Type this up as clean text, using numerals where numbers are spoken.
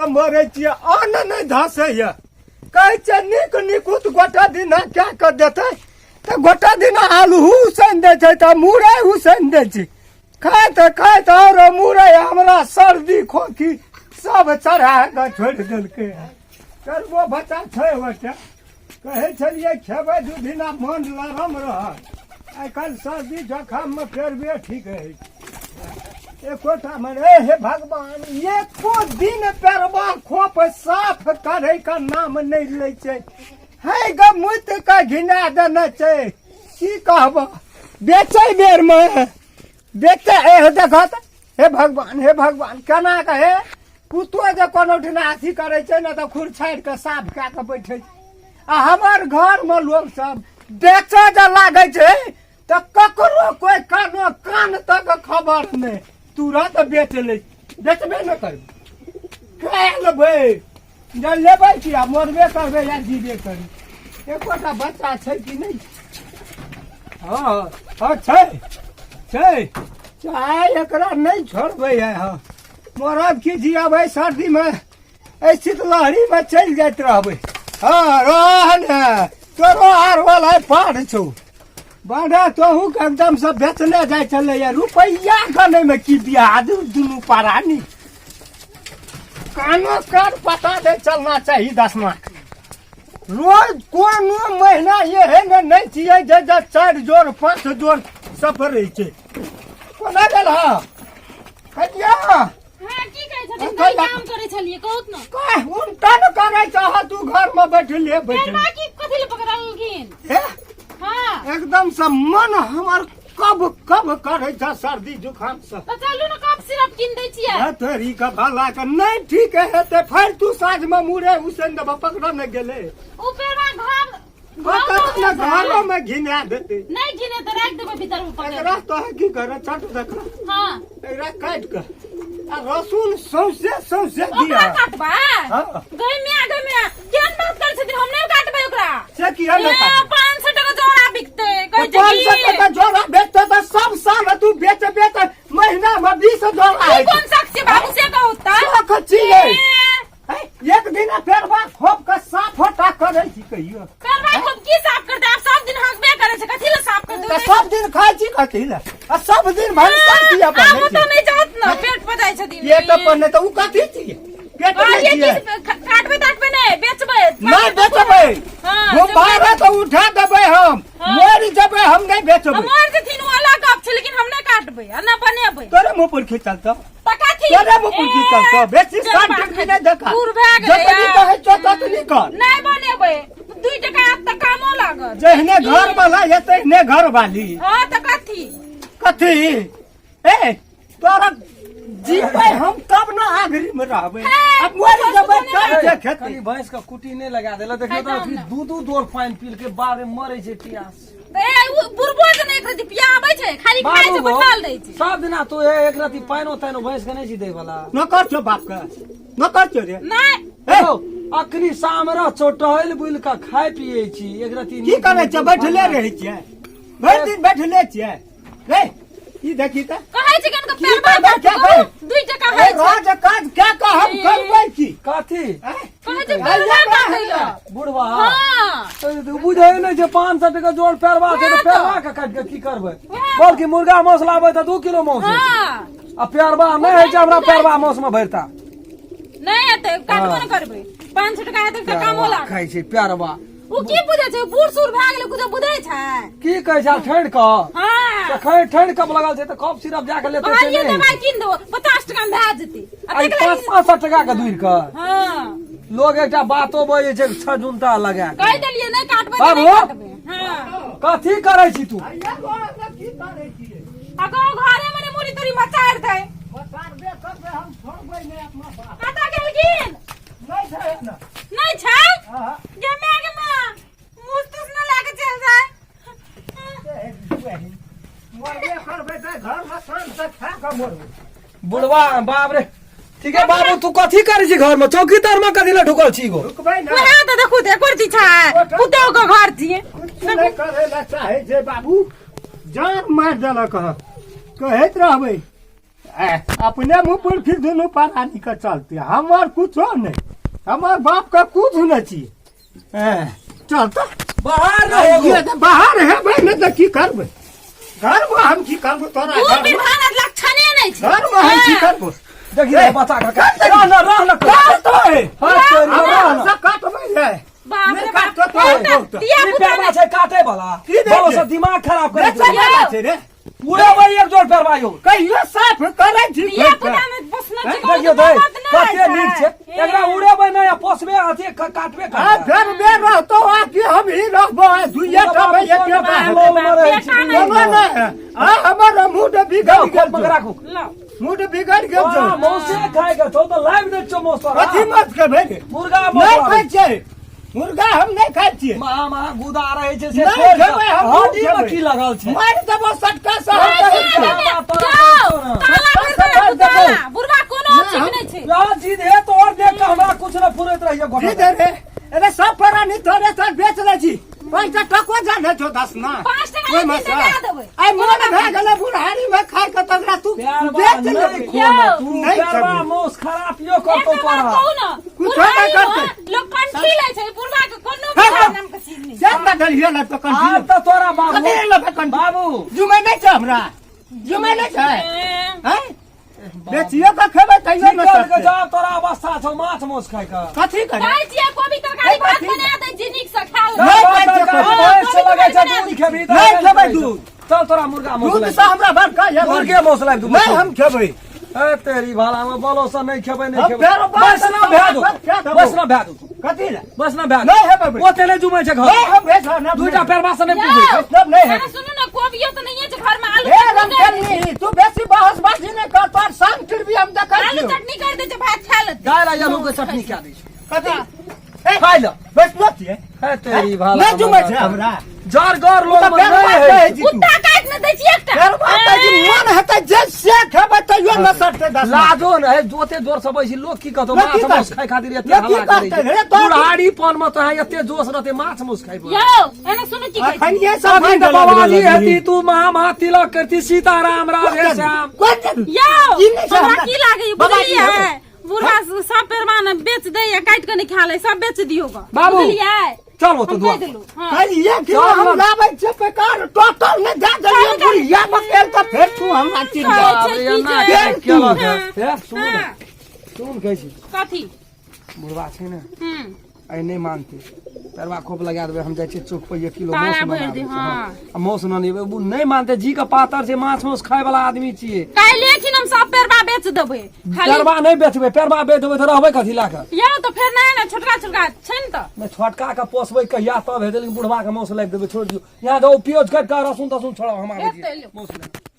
मरे छियै अन्न नहीं धसैया कहै छै नीक निकुत गोटा दिना क्या कर देतै तऽ गोटा दिना आलू हुसैन दै छै तऽ मुरइ हुसैन दै छै खाइत और मुरइ हमरा सर्दी खोखी सब चढ़ा कऽ छोड़ि देलकै करबो बच्चा छै ओतऽ कहै छलियै खेबै दू दिना मन लरम रहत आइ काल्हि सर्दी जुकाममे फेर ठीक होइ एकोटा में हे भगवान एको दिन पैरवा खोप साफ करे का नाम नहीं ले छै है ग मुत का घिना देना छै की कहब बेचे बेर में बेचे देखत हे भगवान केना कहे पुतो जे कोनो ठिना अथी करे छै ना तो खुर छाड़ के साफ कए के बैठे आ हमर घर में लोग सब बेचे जे लागे छै तो ककरो कोई कान तक खबर नहीं तुरंत बेच ले बेचबे न कर लेबै जब लेबै कि मरबे करबै या जीबे करी एकोटा बच्चा छै कि नहीं हाँ छै एकरा नहीं छोड़बै हाँ मरब कि जियबै सर्दी में शीतलहरी में चलि जाइत रहबै हाँ रह ने तोरो आर वाला पार छौ बड़ा तोहू के एकदम से बेचने जाए चले रुपया गने में की बिया दुनू पारानी कानो कान पता दे चलना चाहिए 10 माह रोज कोनो महीना ये है नहीं चाहिए जे 4 जोड़ 5 जोड़ सफर छै कोना गेल हा कहिया हां की कहै छथिन काम करे छलिए कहत न कह उनटा न करे चाह तू घर में बैठले बाकी कथि ले पकड़लखिन हे हाँ एकदम से मन हमार कब करे था सर्दी जुकाम से तो चलू ना कब सिरप किन दै छियै तोरी का भला का नहीं ठीक है ते फिर तू साँझ में मुरे हुसैन दबा पकड़ न गेले ऊपर में घरों में घिना देते नहीं घिने तो रख देबे भीतर में पकड़ एकरा तो है की करे छट देख हां एकरा काट के आ रसून सौसे दिया काटबा हां गई केन बात कर छथिन हम नहीं काटबे ओकरा से किया न काट 500 टका जोड़ा बिकते कह 500 टका जोड़ा बेचते तो सब साल तू बेच महीना में 20 जोड़ा है कौन शख्स बाबू से कहता कच्ची है एक दिन फेरवा खोप के साफ होटा करे छी कहियो फेरवा खोप की साफ करते आप सब दिन हंसबे करे छै कथि ले साफ कर दो सब दिन खाइ छी कथि ले आ सब दिन भंसार किया बने हम तो नहीं जात न पेट पजाय छथिन पेट पर नहीं तो उ कथि छी पेट नहीं छी काटबे ताटबे नहीं बेचबे नहीं बेचबे वो बाहर तो उठा देबे हम मोर जबे हम नहीं बेचबे मोर जथिन वाला गप छै लेकिन हम नहीं काटबे आ न बनेबे तोरे मुंह पर खिचल तो तकाथी तोरे मुंह पर खिचल तो बेसी काट के नहीं देखा दूर भाग गया जतनी कहे चतनी कर नहीं बनेबे 2 टका त कामो लागत जहने घर वाला ये तहने घर वाली हां त कथी ए तोरा जीवे हम तब ना आखिरी में रहबे अब मोर जब कर खेती भैंस का कुटी नहीं लगा देला देखियो तो फिर दू डोर पानी पील के बारे मरे छै पियास ए बुरबो जे नहीं खदी पिया आबै छै खाली खाइ छै बैठाल दै छै सब दिना तो एक राती पानो तानो भैंस के नहीं छी दे वाला न कर छो बाप का न कर छो रे नहीं अखनी सामरा चोटहल बुल का खाय पिए छी एक राती की करे छ बैठले रहै छियै भर दिन बैठले छियै रे ई देखी त कहै छै कन के पैरवा क्या 2 टका है राज काज क्या का हम करबै की कथी कहै छै पैरवा काटैला बुढ़वा हां तो बुझै नै जे 500 टका जोड़ पैरवा छै तो पैरवा के काट के की करबै बोल की मुर्गा मांस लाबै त 2 किलो मांस हां आ पैरवा नै है जे हमरा पैरवा मांस में भरता नहीं हेतै काटबो न करबै 500 टका हेतै त कामो लाग खाइ छै पैरवा ओ की बुझै छै बूढ़ सूढ़ भए गेलै कुछ बुझै छै की कहै छै ठेड़ क हां त ठेड़ कब लगल छै त कब सिरप जाके लेते छै ये दवाई किन दो 50 टका में भए जेतै आ 500 टका के दूर क हां लोग एकटा बातो बजे छै छजुनता लगा कह देलिए नहीं काटबै त नहीं काटबै हां कथी करै छी तू की करे छी अगो घरे मने मुरी तोरी मचार दे मचारबे करबे हम छोड़बै नहीं अपना बाप कता गेलखिन नहीं छै ना नहीं छै हां गे मां मुस्तुस न लागे चल जाए मरबे करबे त घर में शान से खा के मरबे बुढ़वा बाप रे ठीक है बाबू तू कथी करे छी घर में चौकीदार में कथी ला ढुकल छी गो रुकबै ना वहां त देखू ते करती छै पुतो के घर छिए कुछ नहीं करे ला चाहे छै बाबू जान मार देलक कहैत रहबै अपने मुंह पर फिर दोनों पारानी का चलते हमार कुछ नहीं हमार बाप का कुछ न चाहिए चलता बाहर रहो बाहर है भाई नहीं तो की करबे घर में हम की करबो तोरा तू घर में बिरहानत लक्षणे नहीं छे घर में हम की करबो देखिए बता का रह काटो है रहना सब काटो है बाप नहीं रे काट बाप तो है तो दिया ई पुता पैरवा छै काटे वाला की देखे? बहुत से दिमाग खराब करे बेचा वाला छे रे पूरे भाई एक जोड़ पैरवायो कहियो साफ करे छी दिया पुता में बसना देखियो दे कते नीक छै एकरा उड़ेबै नै पोसबे अथी काटबे आ घर में रहतो आ कि हम ही रहबो दुइया ठबे एके बार आ हमर मूड बिगड़ गेल मगरा को मूड बिगड़ गेल छौ मौसे खाए के तो लाइव दे छो मौसा कथी मत के भेले मुर्गा नहीं खाइ छै मुर्गा हम नहीं खाइ छियै महा गुदा रहे छै से नहीं खेबै, हम नहीं हड्डी में खेबै। की लगल छै मार देबो सटका से बुरबा कोनो ठीक नहीं छे यार जीत है तो और देख के हमरा कुछ न फुरैत रहिए जी घोटा दे रे अरे सब परानी तोरे तो बेच ले छी 5 टको जाने छौ 10 ना 5 टका में दे देबै आई मन भए गेलै बुढ़ारी में खाय के तगड़ा तू बेच ले तू नहीं करबा खेबै। मौस खराब यो करतो तोरा कुछ नहीं करते। लोग कंठी ले छै बुरबा के कोनो हाँ, नाम के चीज नहीं ज्यादा डरिए ना तो आज कंटिन्यू तो तोरा बाबू कथी लेबे कंटिन्यू बाबू जुमे नहीं छै हमरा जुमे नहीं छै हैं बेचियो का खेबै तैयो न निकल के सकते जा तोरा अवस्था छौ माछ मौस खाय के कथी करे खाइ छियै कोबी तरकारी भात बना दे छी नीक से खा ले नहीं खाइ छियै भैंस से लगे छै दूध खेबी तो नहीं खेबै दूध चल तोरा मुर्गा मौस दूध लाइ से हमरा बड़का ये मुर्गे मौस लाइ दूध नहीं हम खेबै ए तेरी भाला में बोलो से नहीं खेबै नहीं हम खेबै फेरो बस ना भै दो क्या देबो? बस ना भै दो कथी ले बस ना भै नहीं हेबै ओ तेने जुमै छै नहीं घर हम भेजो ना दूटा पैरवा से नहीं यो, पूछे सब नहीं है अरे सुनो ना कोबियो तो नहीं है जो घर में आलू ए चटनी कर दे। रमकनी तू बेसी बहस बाजी नहीं कर तोर शाम फिर भी हम देखै आलू छियो चटनी कर दे जो भात खा ले गाय ला आलू के चटनी क्या दै छै कथी खाइ ल बस मत ये ए तेरी भाला नहीं जुमै छै हमरा जार घर लोग तो में फेर नहीं बात है है जी तू कुत्ता काट न दै छी एकटा फेर बात है जी मन हेतै जे से खेबै तैयो न सटते 10 लाजो न है जोते जोर से बैसी लोग की कहतो लोग की माछ मौस कहतै? खाय खातिर एते लोग की हल्ला करे कहतै? रे छै तो- बुढ़ारी पन में तो है एते जोश रहते माछ मौस खाय पर यो एने सुनो की कहै अखन छी ये सब अभी तो बाबाजी हेती तू महा तिलक करती सीताराम राधे श्याम यो ई नहीं छै हमरा हमरा। की लागे बाबाजी बुझलियै हेतै। बुढ़ा सब पेरवान बेच दे या काट के नहीं खा ले सब बेच दियो ग बाबू, बुझलियै चलो तो हम दुआ कह देलू हां कल ये कि चल हम मत। लाबै छै बेकार टोटल ने दे देलियै बुढ़िया में फेर तो फेर तू हमरा चिन चल। जा अरे अन्ना फेर के तू। लगे फेर सुन हाँ। सुन कैसी कथी बुढ़वा छै ने हम्म आई नहीं मानते परवा खोप लगा देबे हम जाय छी चौक पर 1 किलो तारा मौस भरि बना दे, दे हाँ। हां मौस न लेबे वो नहीं मानते जी का पातर से माछ मौस खाय वाला आदमी छिए काई लेकिन हम सब पेरवा बेच देबै खाली परवा नहीं बेचबे परवा बेच देबे तो रहबे कथी ला के यो तो फिर नहीं ना छोटका छोटका छै न त मैं छोटका के पोसबे कहिया तब हेतै लेकिन बुढ़वा के मौस लाग देबे छोड़ दियो यहाँ जाओ प्याज काट के लहसुन तसुन छोड़ो हम आबे एते लो। मौस लाग